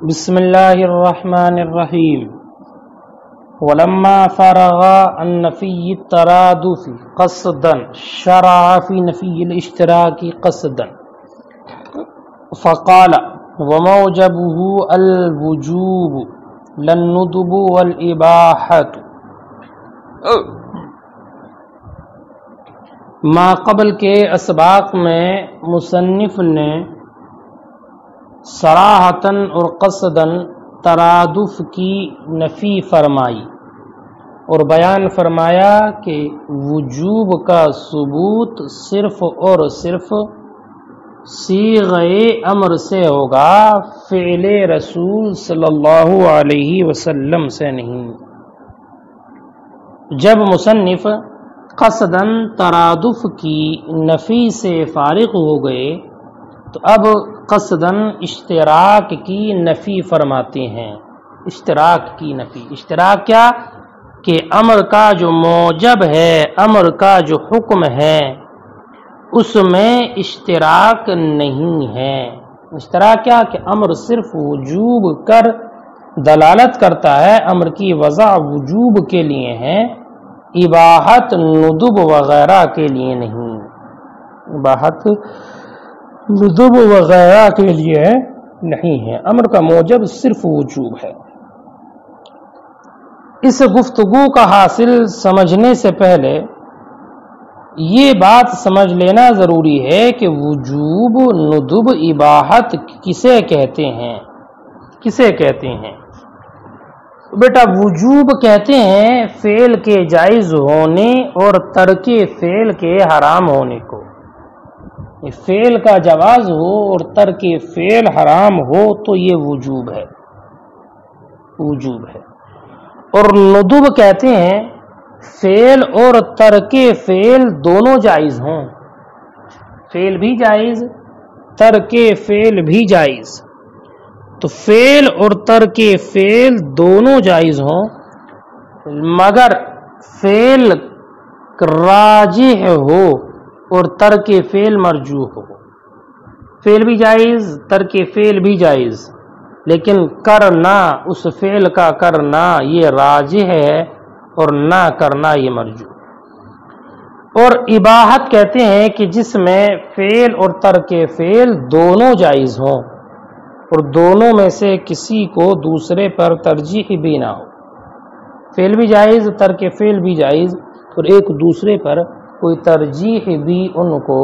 بسم اللہ الرحمن الرحیم ولما فرغ عن نفی الترادف قصدا شرع فی نفی الاشتراک قصدا فقال وموجبه الوجوب للندب والاباحۃ۔ ما قبل کے اسباق میں مصنف نے صراحتاً اور قصداً ترادف کی نفی فرمائی اور بیان فرمایا کہ وجوب کا ثبوت صرف اور صرف صیغۂ امر سے ہوگا، فعل رسول صلی اللہ علیہ وسلم سے نہیں۔ جب مصنف قصداً ترادف کی نفی سے فارغ ہو گئے تو اب قصداً اشتراک کی نفی فرماتے ہیں۔ اشتراک کی نفی، اشتراک کیا کہ امر کا جو موجب ہے، امر کا جو حکم ہے، اس میں اشتراک نہیں ہے۔ اشتراک کیا کہ امر صرف وجوب کر دلالت کرتا ہے، امر کی وضع وجوب کے لیے ہے، اباحت ندب وغیرہ کے لیے نہیں، اباحت ندب وغیرہ کے لیے نہیں ہے، امر کا موجب صرف وجوب ہے۔ اس گفتگو کا حاصل سمجھنے سے پہلے یہ بات سمجھ لینا ضروری ہے کہ وجوب، ندب، اباحت کسے کہتے ہیں؟ کسے کہتے ہیں؟ بیٹا وجوب کہتے ہیں فعل کے جائز ہونے اور ترک فعل کے حرام ہونے کو۔ فعل کا جواز ہو اور ترک فعل حرام ہو تو یہ وجوب ہے، وجوب ہے۔ اور ندب کہتے ہیں فعل اور ترک فعل دونوں جائز ہوں، فعل بھی جائز، ترک فعل بھی جائز۔ تو فعل اور ترک فعل دونوں جائز ہوں مگر فعل راجح ہو اور ترک فعل مرجوح ہو۔ فعل بھی جائز، ترک فعل بھی جائز، لیکن کرنا، اس فعل کا کرنا یہ راجح ہے اور نہ کرنا یہ مرجوح۔ اور اباحت کہتے ہیں کہ جس میں فعل اور ترک فعل دونوں جائز ہوں اور دونوں میں سے کسی کو دوسرے پر ترجیح بھی نہ ہو۔ فعل بھی جائز، ترک فعل بھی جائز اور ایک دوسرے پر کوئی ترجیح بھی ان کو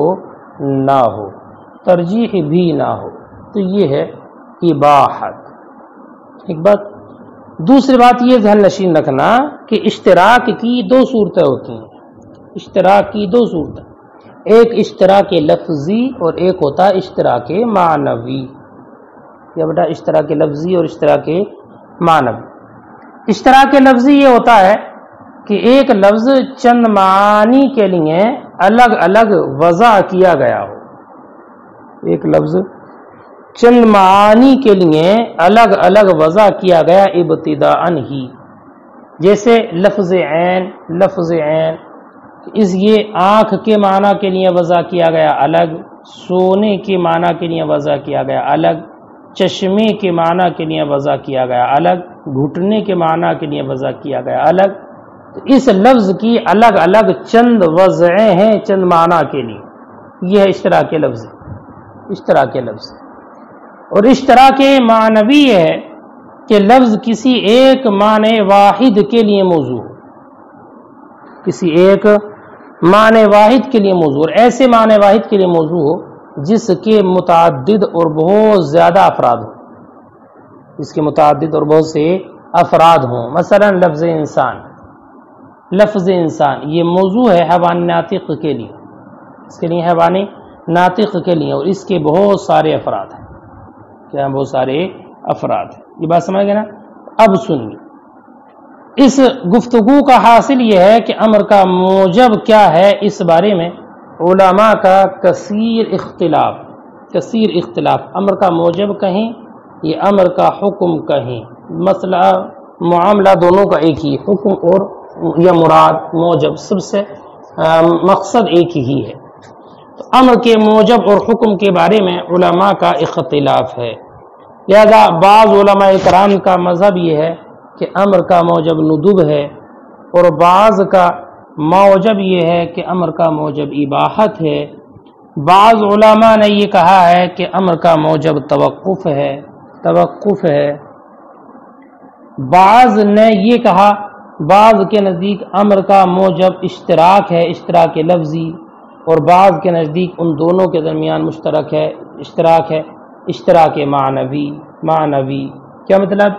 نہ ہو، ترجیح بھی نہ ہو، تو یہ ہے اباحت۔ ایک بات، دوسری بات یہ ذہن نشین رکھنا کہ اشتراک کی دو صورتیں ہوتی ہیں، اشتراک کی دو صورتیں، ایک اشتراک لفظی اور ایک ہوتا ہے اشتراک معنوی۔ یا بیٹا اشتراک لفظی اور اشتراک معنوی۔ اشتراک لفظی یہ ہوتا ہے کہ ایک لفظ چند معانی کے لیے الگ الگ وضع کیا گیا ہو، ایک لفظ چند معانی کے لیے الگ الگ وضع کیا گیا ابتداءً ہی، جیسے لفظ عین، لفظ عین اس یہ آنکھ کے معنی کے لیے وضع کیا گیا الگ، سونے کے معنی کے لیے وضع کیا گیا الگ، چشمے کے معنی کے لیے وضع کیا گیا الگ، گھٹنے کے معنی کے لیے وضع کیا گیا الگ۔ اس لفظ کی الگ الگ چند وضعیں ہیں چند معنی کے لیے، یہ ہے اشتراک لفظ، اشتراک لفظ۔ اور اشتراک معنوی ہے کہ لفظ کسی ایک معنی واحد کے لیے موضوع ہو، کسی ایک معنی واحد کے لیے موضوع، اور ایسے معنی واحد کے لیے موضوع ہو جس کے متعدد اور بہت زیادہ افراد ہوں، جس کے متعدد اور بہت سے افراد ہوں۔ مثلا لفظ انسان، لفظ انسان یہ موضوع ہے حیوان ناطق کے لیے، اس کے لیے حیوان ناطق کے لیے، اور اس کے بہت سارے افراد ہیں، کیا بہت سارے افراد ہیں، یہ بات سمجھ گئے نا؟ اب سنیے، اس گفتگو کا حاصل یہ ہے کہ امر کا موجب کیا ہے، اس بارے میں علماء کا کثیر اختلاف، کثیر اختلاف۔ امر کا موجب کہیں یہ امر کا حکم کہیں، مسئلہ معاملہ دونوں کا ایک ہی، حکم اور یا مراد موجب، سب سے مقصد ایک ہی ہے۔ تو امر کے موجب اور حکم کے بارے میں علماء کا اختلاف ہے۔ لہذا بعض علماء کرام کا مذہب یہ ہے کہ امر کا موجب ندب ہے، اور بعض کا موجب یہ ہے کہ امر کا موجب اباحت ہے۔ بعض علماء نے یہ کہا ہے کہ امر کا موجب توقف ہے۔ بعض نے یہ کہا، بعض کے نزدیک امر کا موجب اشتراک ہے، اشتراک لفظی، اور بعض کے نزدیک ان دونوں کے درمیان اشتراک ہے، اشتراک معنوی۔ کیا مطلب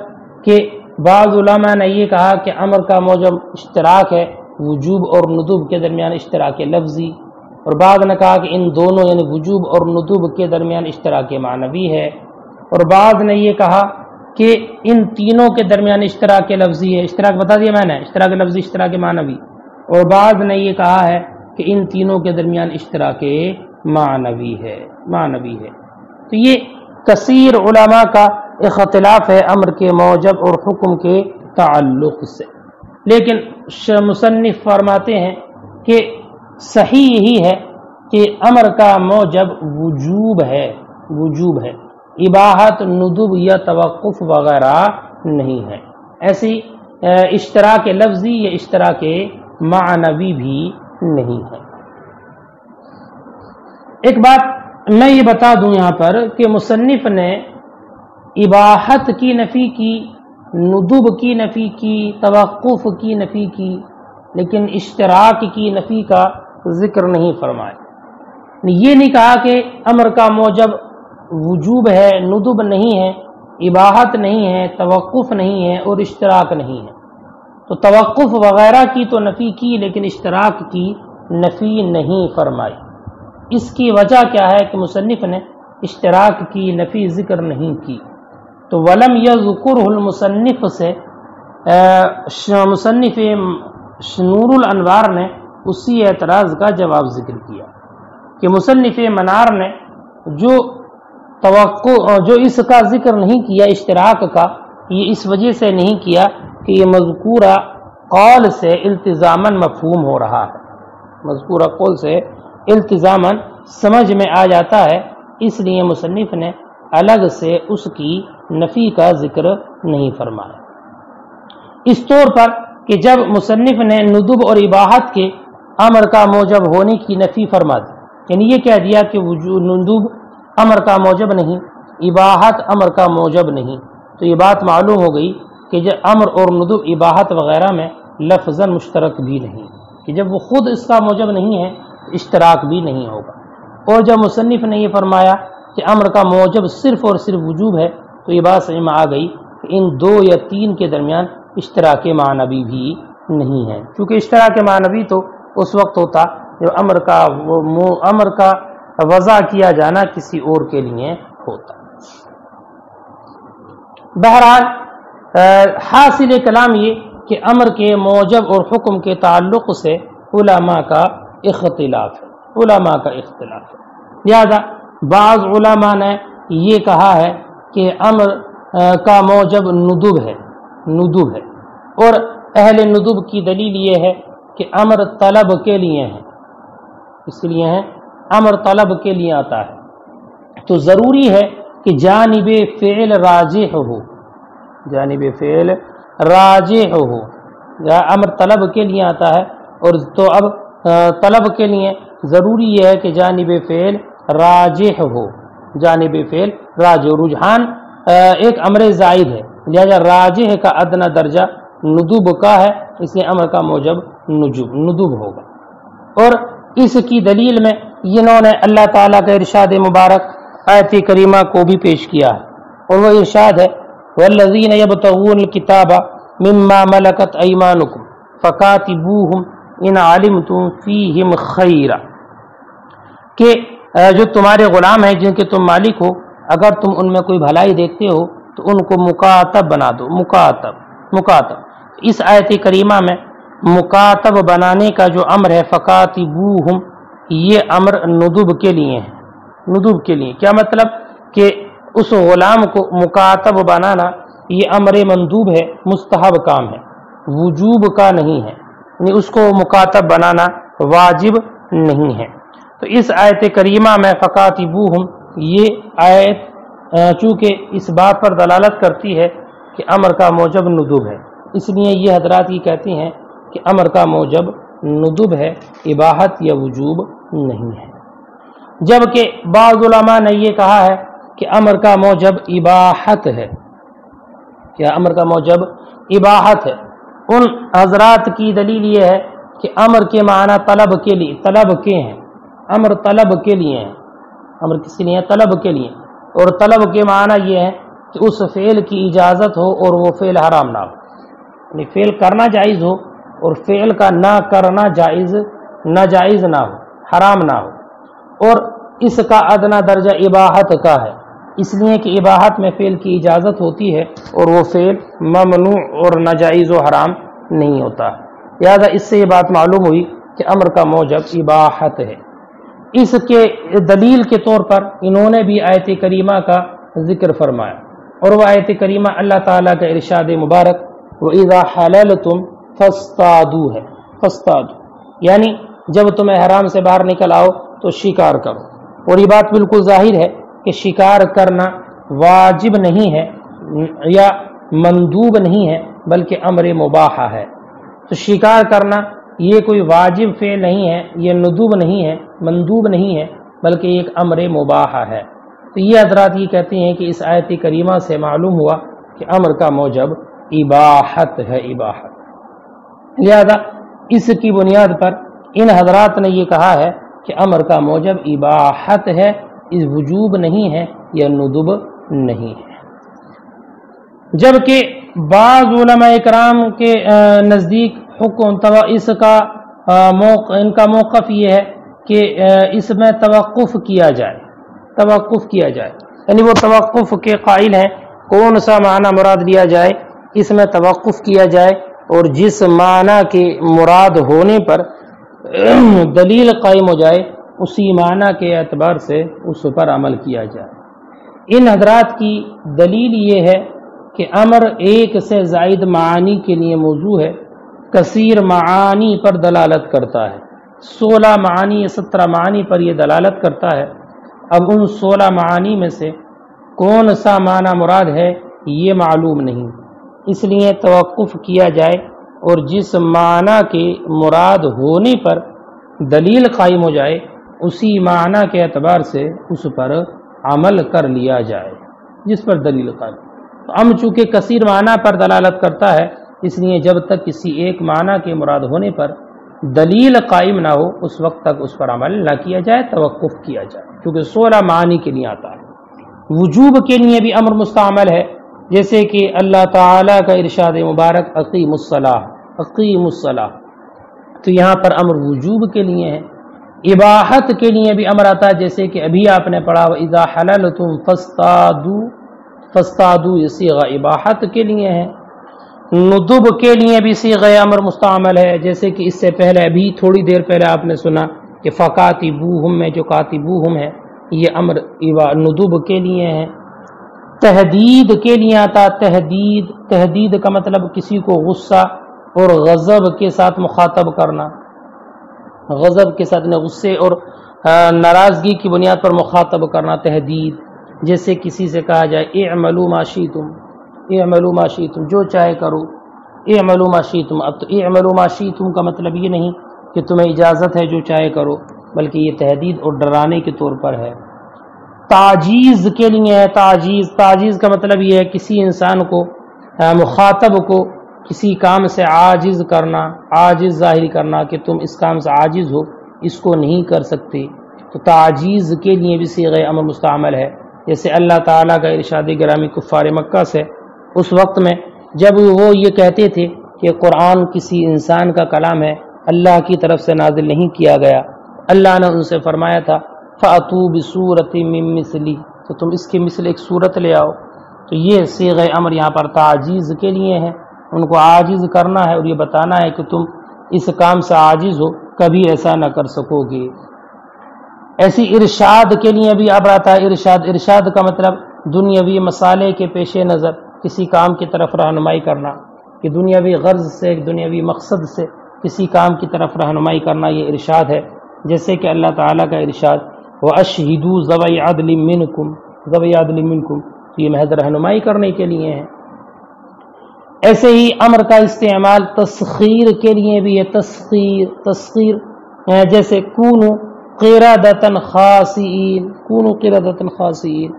کہ بعض علماء نے یہ کہا کہ امر کا موجب اشتراک ہے، وجوب اور ندب کے درمیان اشتراک لفظی، اور بعض نے کہا کہ ان دونوں یعنی وجوب اور ندب کے درمیان اشتراک معنوی ہے، اور بعض نے یہ کہا کہ ان تینوں کے درمیان اشتراک لفظی ہے، اشتراک بتا دیا میں نے، اشتراک لفظی، اشتراک معنوی، اور بعض نے یہ کہا ہے کہ ان تینوں کے درمیان اشتراک معنوی ہے۔ تو یہ کثیر علماء کا اختلاف ہے امر کے موجب اور حکم کے تعلق سے، لیکن مصنف فرماتے ہیں کہ صحیح یہی ہے کہ امر کا موجب وجوب ہے، اباحت، ندب یا توقف وغیرہ نہیں ہے۔ ایسی اشتراک لفظی یا اشتراک معنوی بھی نہیں ہے۔ ایک بات میں یہ بتا دوں یہاں پر کہ مصنف نے اباحت کی نفی کی، ندب کی نفی کی، توقف کی نفی کی، لیکن اشتراک کی نفی کا ذکر نہیں فرمایا۔ یہ نہیں کہا کہ امر کا موجب وجوب ہے، ندب نہیں ہے، اباحت نہیں ہے، توقف نہیں ہے اور اشتراک نہیں ہے۔ تو توقف وغیرہ کی تو نفی کی، لیکن اشتراک کی نفی نہیں فرمائی۔ اس کی وجہ کیا ہے کہ مصنف نے اشتراک کی نفی ذکر نہیں کی۔ تو ولم یذکرہ المصنف سے مصنف نور الانوار نے اسی اعتراض کا جواب ذکر کیا کہ مصنف منار نے جو اس کا ذکر نہیں کیا اشتراک کا، یہ اس وجہ سے نہیں کیا کہ یہ مذکورہ قول سے التزاماً مفہوم ہو رہا ہے، مذکورہ قول سے التزاماً سمجھ میں آ جاتا ہے، اس لیے مصنف نے الگ سے اس کی نفی کا ذکر نہیں فرمایا۔ اس طور پر کہ جب مصنف نے ندب اور اباحت کے امر کا موجب ہونے کی نفی فرما دی، یعنی یہ کہہ دیا کہ ندب امر کا موجب نہیں، اباحت امر کا موجب نہیں، تو یہ بات معلوم ہو گئی کہ جب امر اور ندب اباحت وغیرہ میں لفظاً مشترک بھی نہیں، کہ جب وہ خود اس کا موجب نہیں ہے اشتراک بھی نہیں ہوگا۔ اور جب مصنف نے یہ فرمایا کہ امر کا موجب صرف اور صرف وجوب ہے، تو یہ بات سمجھ میں آ گئی کہ ان دو یا تین کے درمیان اشتراک معنوی بھی نہیں ہے، کیونکہ اشتراک معنوی تو اس وقت ہوتا جب امر کا وضع کیا جانا کسی اور کے لیے ہوتا۔ بہرحال حاصل کلام یہ کہ امر کے موجب اور حکم کے تعلق سے علماء کا اختلاف ہے، لہذا بعض علماء نے یہ کہا ہے کہ امر کا موجب ندب ہے، اور اہل ندب کی دلیل یہ ہے کہ امر طلب کے لیے ہے، اس لیے ہے امر طلب کے لیے آتا ہے، تو ضروری ہے کہ جانب فعل راجح ہو، امر طلب کے لیے آتا ہے، اور تو اب طلب کے لیے ضروری یہ ہے کہ جانب فعل راجح ہو، رجحان ایک امر زائد ہے، لہذا راجح کا ادنا درجہ ندب کا ہے، اس لیے امر کا موجب ندب ہوگا۔ اور اس کی دلیل میں انہوں نے اللہ تعالیٰ کا ارشاد مبارک آیت کریمہ کو بھی پیش کیا ہے، اور وہ ارشاد ہے والذین یبتغون الکتاب مما ملکت ایمانکم فکاتبوہم ان علمتم فیہم خیرا، کہ جو تمہارے غلام ہیں جن کے تم مالک ہو، اگر تم ان میں کوئی بھلائی دیکھتے ہو تو ان کو مکاتب بنا دو، مکاتب۔ اس آیت کریمہ میں مکاتب بنانے کا جو امر ہے فکاتبوہم، یہ امر ندب کے لیے ہے، کیا مطلب کہ اس غلام کو مکاتب بنانا یہ امر مندوب ہے، مستحب کام ہے، وجوب کا نہیں ہے، یعنی اس کو مکاتب بنانا واجب نہیں ہے۔ تو اس آیت کریمہ میں فکاتبوہم، یہ آیت چونکہ اس بات پر دلالت کرتی ہے کہ امر کا موجب ندب ہے، اس لیے یہ حضرات یہ کہتے ہیں کہ امر کا موجب ندب ہے، اباحت یا وجوب نہیں ہے۔ جبکہ بعض علماء نے یہ کہا ہے کہ امر کا موجب اباحت ہے، کیا امر کا موجب اباحت ہے۔ ان حضرات کی دلیل یہ ہے کہ امر کے معنی طلب کے لیے، طلب کے ہیں، امر طلب کے لیے ہیں، امر کس کے لیے ہے؟ طلب کے لیے، اور طلب کے معنی یہ ہے کہ اس فعل کی اجازت ہو اور وہ فعل حرام نہ ہو، یعنی فعل کرنا جائز ہو اور فعل کا نہ کرنا جائز ناجائز نہ ہو، حرام نہ ہو، اور اس کا ادنا درجہ اباحت کا ہے، اس لیے کہ اباحت میں فعل کی اجازت ہوتی ہے اور وہ فعل ممنوع اور ناجائز و حرام نہیں ہوتا۔ لہذا اس سے یہ بات معلوم ہوئی کہ امر کا موجب اباحت ہے۔ اس کے دلیل کے طور پر انہوں نے بھی آیت کریمہ کا ذکر فرمایا، اور وہ آیت کریمہ اللہ تعالیٰ کا ارشاد مبارک وَإِذَا حَلَلْتُمْ فَاصْطَادُوا ہے، فَاصْطَادُوا یعنی جب تمہیں حرام سے باہر نکل آؤ تو شکار کرو، اور یہ بات بالکل ظاہر ہے کہ شکار کرنا واجب نہیں ہے یا مندوب نہیں ہے بلکہ امر مباح ہے۔ تو شکار کرنا یہ کوئی واجب فعل نہیں ہے، یہ ندوب نہیں ہے، مندوب نہیں ہے، بلکہ ایک امر مباح ہے۔ تو یہ حضرات یہ کہتے ہیں کہ اس آیت کریمہ سے معلوم ہوا کہ امر کا موجب اباحت ہے، اباحت۔ لہذا اس کی بنیاد پر ان حضرات نے یہ کہا ہے کہ امر کا موجب اباحت ہے، اس وجوب نہیں ہے یا ندب نہیں ہے۔ جبکہ بعض علماء اکرام کے نزدیک حکم اس کا ان کا موقف یہ ہے کہ اس میں توقف کیا جائے، توقف کیا جائے، یعنی وہ توقف کے قائل ہیں کون سا معنی مراد لیا جائے، اس میں توقف کیا جائے اور جس معنی کے مراد ہونے پر دلیل قائم ہو جائے اسی معنی کے اعتبار سے اس پر عمل کیا جائے۔ ان حضرات کی دلیل یہ ہے کہ امر ایک سے زائد معانی کے لیے موضوع ہے، کثیر معانی پر دلالت کرتا ہے، 16 معانی یا 17 معانی پر یہ دلالت کرتا ہے۔ اب ان 16 معانی میں سے کون سا معنی مراد ہے یہ معلوم نہیں، اس لیے توقف کیا جائے اور جس معنی کے مراد ہونے پر دلیل قائم ہو جائے اسی معنی کے اعتبار سے اس پر عمل کر لیا جائے جس پر دلیل قائم۔ تو ہم چونکہ کثیر معنی پر دلالت کرتا ہے اس لیے جب تک کسی ایک معنی کے مراد ہونے پر دلیل قائم نہ ہو اس وقت تک اس پر عمل نہ کیا جائے، توقف کیا جائے، کیونکہ 16 معانی کے لیے آتا ہے۔ وجوب کے لیے بھی امر مستعمل ہے، جیسے کہ اللہ تعالیٰ کا ارشاد مبارک اقیم الصلاۃ، اقیم الصلاۃ، تو یہاں پر امر وجوب کے لیے ہے۔ اباحت کے لیے بھی امر آتا ہے، جیسے کہ ابھی آپ نے پڑھا وَإِذَا حَلَلْتُمْ فَاصْطَادُوا، فَاصْطَادُوا یہ صیغہ اباحت کے لیے ہے۔ ندب کے لیے بھی صیغہ امر مستعمل ہے، جیسے کہ اس سے پہلے ابھی تھوڑی دیر پہلے آپ نے سنا کہ فَقَاتِبُوهُم میں جو قاتبوہم ہے یہ امر ندب کے لیے ہے۔ تحدید کے لیے آتا، تحدید، تحدید کا مطلب کسی کو غصہ اور غضب کے ساتھ مخاطب کرنا، غضب کے ساتھ غصے اور ناراضگی کی بنیاد پر مخاطب کرنا تحدید۔ جیسے کسی سے کہا جائے اعملوا ما شئتم، اعملوا ما شئتم، جو چاہے کرو، اعملوا ما شئتم۔ اب تو اعملوا ما شئتم کا مطلب یہ نہیں کہ تمہیں اجازت ہے جو چاہے کرو، بلکہ یہ تحدید اور ڈرانے کے طور پر ہے۔ تعجیز کے لیے ہے، تعجیز، تعجیز کا مطلب یہ ہے کسی انسان کو، مخاطب کو کسی کام سے عاجز کرنا، عاجز ظاہر کرنا کہ تم اس کام سے عاجز ہو، اس کو نہیں کر سکتے، تو تعجیز کے لیے بھی صیغہ امر مستعمل ہے۔ جیسے اللہ تعالیٰ کا ارشاد گرامی کفار مکہ سے اس وقت میں جب وہ یہ کہتے تھے کہ قرآن کسی انسان کا کلام ہے، اللہ کی طرف سے نازل نہیں کیا گیا، اللہ نے ان سے فرمایا تھا فَأْتُوا بِسُورَةٍ مِّن مِّثْلِهِ، تو تم اس کے مثل ایک صورت لے آؤ۔ تو یہ صیغہ امر یہاں پر تعجیز کے لیے ہے، ان کو عاجز کرنا ہے اور یہ بتانا ہے کہ تم اس کام سے عاجز ہو، کبھی ایسا نہ کر سکو گے۔ ایسی ارشاد کے لیے بھی اب آتا ہے ارشاد، ارشاد کا مطلب دنیاوی مسالے کے پیش نظر کسی کام کی طرف رہنمائی کرنا، کہ دنیاوی غرض سے، دنیاوی مقصد سے کسی کام کی طرف رہنمائی کرنا، یہ ارشاد ہے۔ جیسے کہ اللہ تعالیٰ کا ارشاد وَأَشْهِدُوا ذَوَيْ عَدْلٍ مِّنْكُمْ، ذوی عدل منکم، یہ محض رہنمائی کرنے کے لیے ہیں۔ ایسے ہی امر کا استعمال تسخیر کے لیے بھی ہے، تسخیر جیسے کونو قردۃ خاسئین، کونو قردۃ خاسئین۔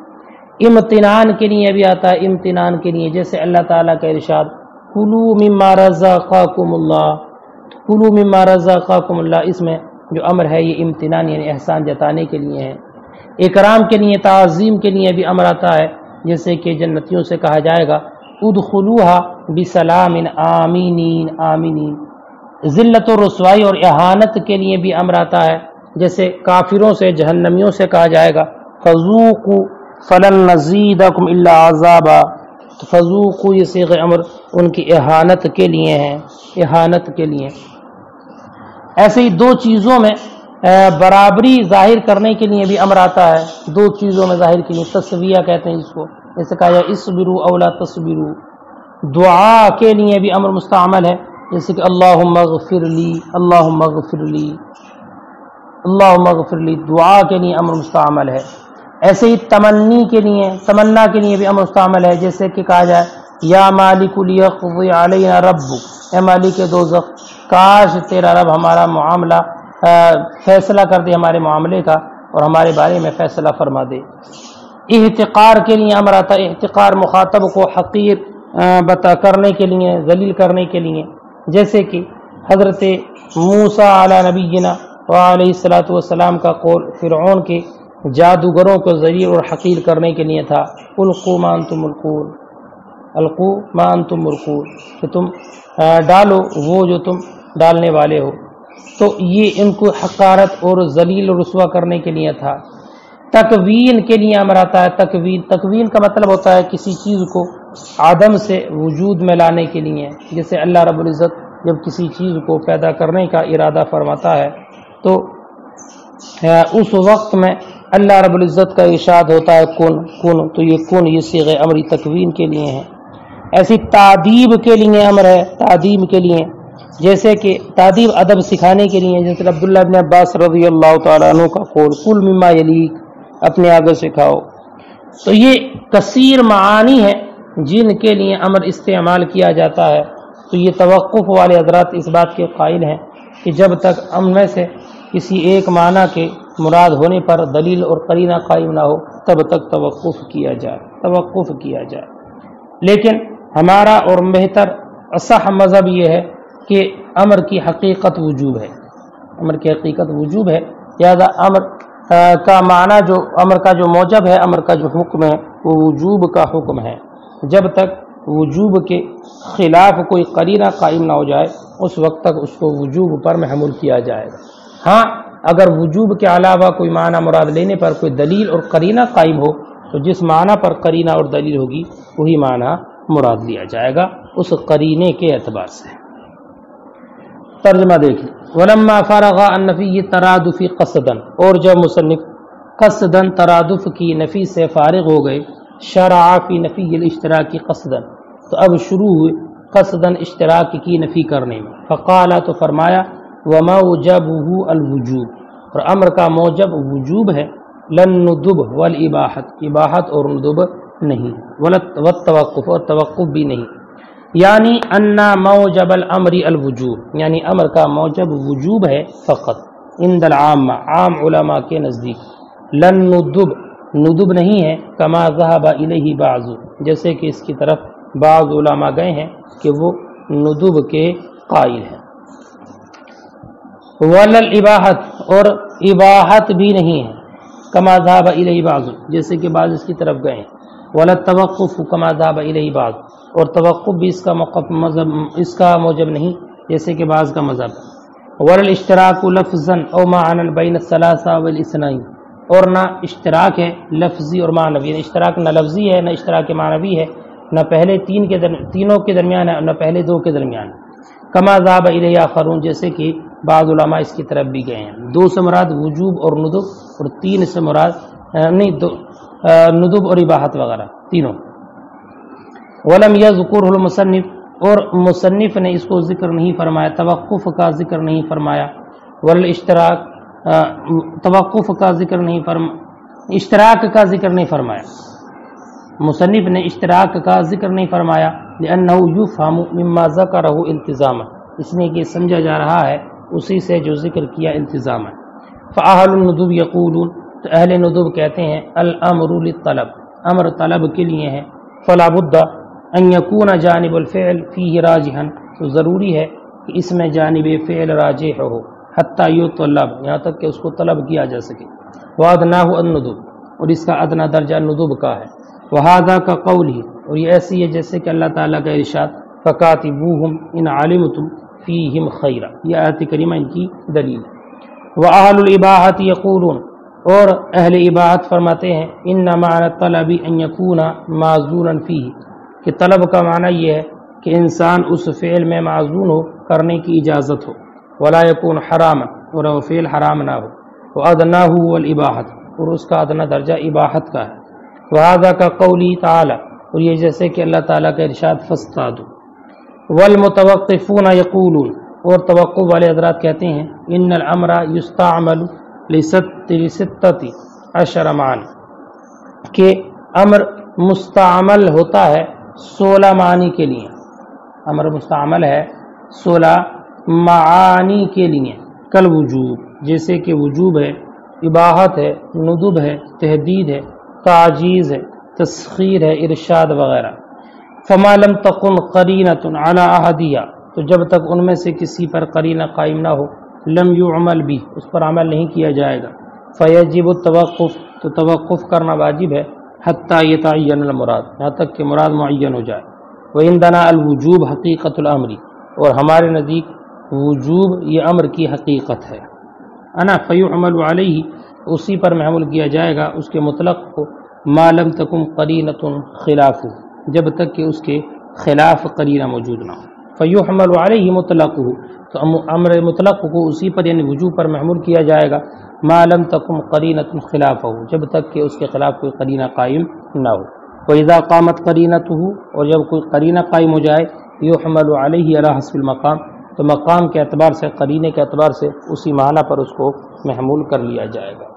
امتنان کے لیے بھی آتا ہے، امتنان کے لیے جیسے اللہ تعالیٰ کا ارشاد کلوا مما رزقکم اللہ، کلوا مما رزقکم اللہ، اس میں جو امر ہے یہ امتنان یعنی احسان جتانے کے لیے ہے۔ اکرام کے لیے، تعظیم کے لیے بھی امر آتا ہے، جیسے کہ جنتیوں سے کہا جائے گا ادخلوها بسلام آمینین آمینین۔ ذلت و رسوائی اور اہانت کے لیے بھی امر آتا ہے، جیسے کافروں سے، جہنمیوں سے کہا جائے گا فذوقوا فلن نزیدکم الا عذابا، فذوقوا یہ صیغہ امر ان کی اہانت کے لیے ہیں، اہانت کے لیے۔ ایسے ہی دو چیزوں میں برابری ظاہر کرنے کے لیے بھی امر آتا ہے، دو چیزوں میں ظاہر کے لیے، تسویہ کہتے ہیں جس کو، جیسے کہا جائے اسبروا او لا تصبروا۔ دعا کے لیے بھی امر مستعمل ہے، جیسے کہ اللہم اغفر لی، اللہم اغفر لی، اللہم اغفر لی، دعا کے لیے امر مستعمل ہے۔ ایسے ہی تمنی کے لیے، تمنا کے لیے بھی امر مستعمل ہے، جیسے کہ کہا جائے یا مالک لیقضی علینا ربک، اے مالک دوزخ کاش تیرا رب ہمارا معاملہ فیصلہ کر دے، ہمارے معاملے کا، اور ہمارے بارے میں فیصلہ فرما دے۔ احتقار کے لیے امر آتا ہے، احتقار مخاطب کو حقیر بتا کرنے کے لیے، ذلیل کرنے کے لیے، جیسے کہ حضرت موسیٰ علی نبینا وعلیہ الصلوۃ والسلام کا قول فرعون کے جادوگروں کو ذلیل اور حقیر کرنے کے لیے تھا، القوا ما انتم ملقون، القوا ما انتم ملقون، کہ تم ڈالو وہ جو تم ڈالنے والے ہو۔ تو یہ ان کو حقارت اور ذلیل و رسوا کرنے کے لیے تھا۔ تکوین کے لیے امر آتا ہے، تکوین کا مطلب ہوتا ہے کسی چیز کو عدم سے وجود میں لانے کے لیے، جیسے اللہ رب العزت جب کسی چیز کو پیدا کرنے کا ارادہ فرماتا ہے تو اس وقت میں اللہ رب العزت کا ارشاد ہوتا ہے کن کن، تو یہ کن یہ صیغہ امر تکوین کے لیے ہے۔ ایسی تعدیب کے لیے امر ہے، تعدیب کے لیے، جیسے کہ تعدیب ادب سکھانے کے لیے، جیسے عبداللہ بن عباس رضی اللہ تعالیٰ عنہ کا قول کل مما یلیک، اپنے آگے سکھاؤ۔ تو یہ کثیر معانی ہے جن کے لیے امر استعمال کیا جاتا ہے۔ تو یہ توقف والے حضرات اس بات کے قائل ہیں کہ جب تک امر میں سے کسی ایک معنی کے مراد ہونے پر دلیل اور قرینہ قائم نہ ہو تب تک توقف کیا جائے، توقف کیا جائے۔ لیکن ہمارا اور بہتر اصح مذہب یہ ہے کہ امر کی حقیقت وجوب ہے، امر کی حقیقت وجوب ہے، لہذا امر کا معنی جو امر کا جو موجب ہے، امر کا جو حکم ہے وہ وجوب کا حکم ہے۔ جب تک وجوب کے خلاف کوئی قرینہ قائم نہ ہو جائے اس وقت تک اس کو وجوب پر محمول کیا جائے گا۔ ہاں اگر وجوب کے علاوہ کوئی معنی مراد لینے پر کوئی دلیل اور قرینہ قائم ہو تو جس معنی پر قرینہ اور دلیل ہوگی وہی معنی مراد لیا جائے گا اس قرینے کے اعتبار سے۔ ترجمہ دیکھیں، ولما فرغ عن نفی ترادف قصدا، اور جب مصنف قصدا ترادف کی نفی سے فارغ ہو گئے، شرع فی نفی الاشتراک قصدا، تو اب شروع ہوئے قصدا اشتراک کی نفی کرنے میں۔ فقال تو فرمایا وموجبہ الوجوب، اور امر کا موجب وجوب ہے، لن ندب والاباحت، اباحت اور ندب نہیں، والتوقف اور توقف بھی نہیں، یعنی ان موجب الامر الوجوب، یعنی امر کا موجب وجوب ہے فقط، عند العامہ، عام علماء کے نزدیک، لن ندب، ندب نہیں ہے، کما ذهب الیہ بعض، جیسے کہ اس کی طرف بعض علماء گئے ہیں کہ وہ ندب کے قائل ہیں، والاباحت، اور اباحت بھی نہیں ہے، کما ذهب الیہ بعض، جیسے کہ بعض اس کی طرف گئے ہیں، والتوقف کما ذهب الیہ بعض، اور توقف بھی اس کا موجب نہیں جیسے کہ بعض کا مذہب، والاشتراک لفظا او معنی بین الثلاثہ والاثنین، اور نہ اشتراک ہے لفظی اور معنوی، یعنی اشتراک نہ لفظی ہے نہ اشتراک معنوی ہے، نہ پہلے تینوں کے درمیان ہے اور نہ پہلے دو کے درمیان ہے، کما ذهب الیہ آخرون، جیسے کہ بعض علماء اس کی طرف بھی گئے ہیں، دو سے مراد وجوب اور ندب، اور تین سے مراد ندب اور اباحت وغیرہ تینوں۔ ولم یذکرہ المصنف، اور مصنف نے اس کو ذکر نہیں فرمایا، توقف کا ذکر نہیں فرمایا، والاشتراک توقف کا ذکر نہیں فرمایا، اشتراک کا ذکر نہیں فرمایا، مصنف نے اشتراک کا ذکر نہیں فرمایا، لأنه يفهم مما ذكره التزاما، اس نے کہ سمجھا جا رہا ہے اسی سے جو ذکر کیا التزاما۔ فأهل الندب يقولون، تو اہل ندب کہتے ہیں الامر للطلب، امر طلب کے لیے ہے، فلا بد ان يكون جانب الفعل فيه راجحا، تو ضروری ہے کہ اس میں جانب فعل راجح ہو، حتی یطلب، یہاں تک کہ اس کو طلب کیا جا سکے، وادناہ الندب، اور اس کا ادنا درجہ ندب کا ہے، وہذا کا قول ہی، اور یہ ایسی ہے جیسے کہ اللہ تعالیٰ کا ارشاد فکاتبوہم ان علمتم فیہم خیرا، یہ آیت کریمہ ان کی دلیل ہے۔ وأہل الاباحۃ یقولون، اور اہل اباحت فرماتے ہیں ان معنی الطلب ان یکون معذورا فیہ، کہ طلب کا معنی یہ ہے کہ انسان اس فعل میں معذور ہو، کرنے کی اجازت ہو، ولا یکون حراما، اور وہ فعل حرام نہ ہو، وادناہ والاباحۃ، اور اس کا ادنا درجہ اباحت کا ہے، وہذا کا قولی تعالی، اور یہ جیسے کہ اللہ تعالیٰ کا ارشاد فاصطادوا۔ والمتوقفون یقولون، اور توقف والے حضرات کہتے ہیں ان الامر یستعمل لستۃ عشر معنی، کہ امر مستعمل ہوتا ہے 16 معنی کے لیے، امر مستعمل ہے 16 معانی کے لیے، کل وجوب، جیسے کہ وجوب ہے، اباحت ہے، ندب ہے، تحدید ہے، تعجیز ہے، تسخیر ہے، ارشاد وغیرہ۔ فما لم تکن قرینۃ علی احدیہا، تو جب تک ان میں سے کسی پر قرینہ قائم نہ ہو، لم یعمل بھی، اس پر عمل نہیں کیا جائے گا، فیجب التوقف، تو توقف کرنا واجب ہے، حتی یتعین المراد، یہاں تک کہ مراد معین ہو جائے۔ وعندنا الوجوب حقیقت الامر، اور ہمارے نزدیک وجوب یہ امر کی حقیقت ہے، انا فیعمل علیہ، اسی پر محمول کیا جائے گا اس کے مطلق کو، ما لم تکن قرینۃ خلافہ، جب تک کہ اس کے خلاف قرینہ موجود نہ ہو، فیحمل علیہ مطلقہ، تو امر مطلق کو اسی پر یعنی وجوب پر محمول کیا جائے گا، ما لم تکن قرینۃ خلافہ، جب تک کہ اس کے خلاف کوئی قرینہ قائم نہ ہو۔ وَإِذَا قَامَتْ قَرِينَتُهُ، اور جب کوئی قرینہ قائم ہو جائے، يُحْمَلُ عَلَيْهِ عَلَى حَسْبِ الْمَقام، تو مقام کے اعتبار سے، قرینے کے اعتبار سے اسی معنی پر اس کو محمول کر لیا جائے گا۔